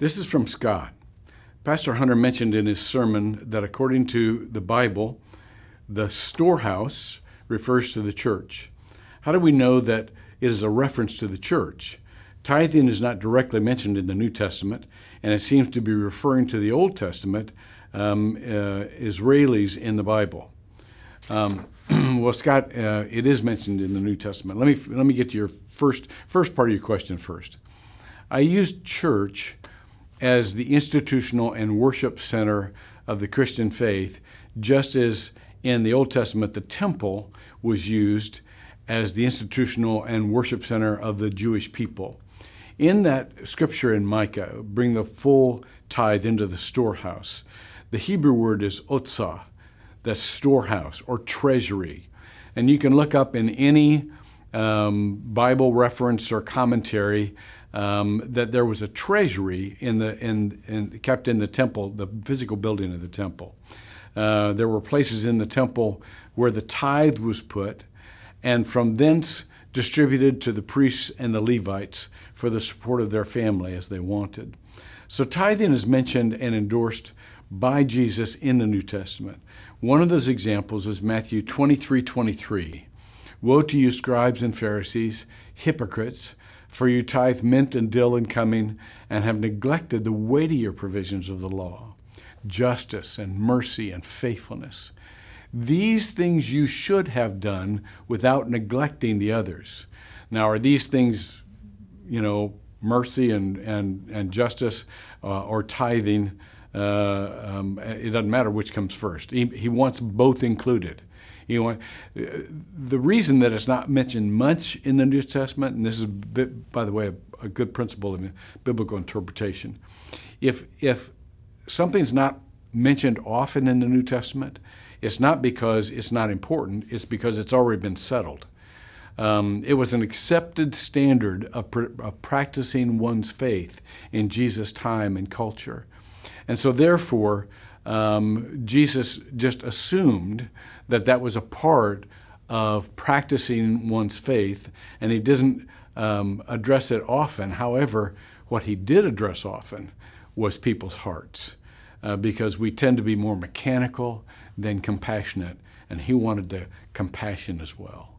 This is from Scott. Pastor Hunter mentioned in his sermon that according to the Bible, the storehouse refers to the church. How do we know that it is a reference to the church? Tithing is not directly mentioned in the New Testament, and it seems to be referring to the Old Testament Israelis in the Bible. Well, Scott, it is mentioned in the New Testament. Let me get to your first part of your question first. I used church as the institutional and worship center of the Christian faith, just as in the Old Testament the temple was used as the institutional and worship center of the Jewish people. In that scripture in Micah, bring the full tithe into the storehouse, the Hebrew word is o-tsaw, that's storehouse or treasury. And you can look up in any Bible reference or commentary that there was a treasury kept in the temple, the physical building of the temple. There were places in the temple where the tithe was put, and from thence distributed to the priests and the Levites for the support of their family as they wanted. So tithing is mentioned and endorsed by Jesus in the New Testament. One of those examples is Matthew 23:23. Woe to you, scribes and Pharisees, hypocrites, for you tithe mint and dill in coming, and have neglected the weightier provisions of the law, justice and mercy and faithfulness. These things you should have done without neglecting the others. Now, are these things, mercy and justice or tithing? It doesn't matter which comes first. He wants both included. The reason that it's not mentioned much in the New Testament, and this is, by the way, a good principle in biblical interpretation, if something's not mentioned often in the New Testament, it's not because it's not important, it's because it's already been settled. It was an accepted standard of practicing one's faith in Jesus' time and culture. And so therefore, Jesus just assumed that that was a part of practicing one's faith, and he didn't address it often. However, what he did address often was people's hearts, because we tend to be more mechanical than compassionate, and he wanted the compassion as well.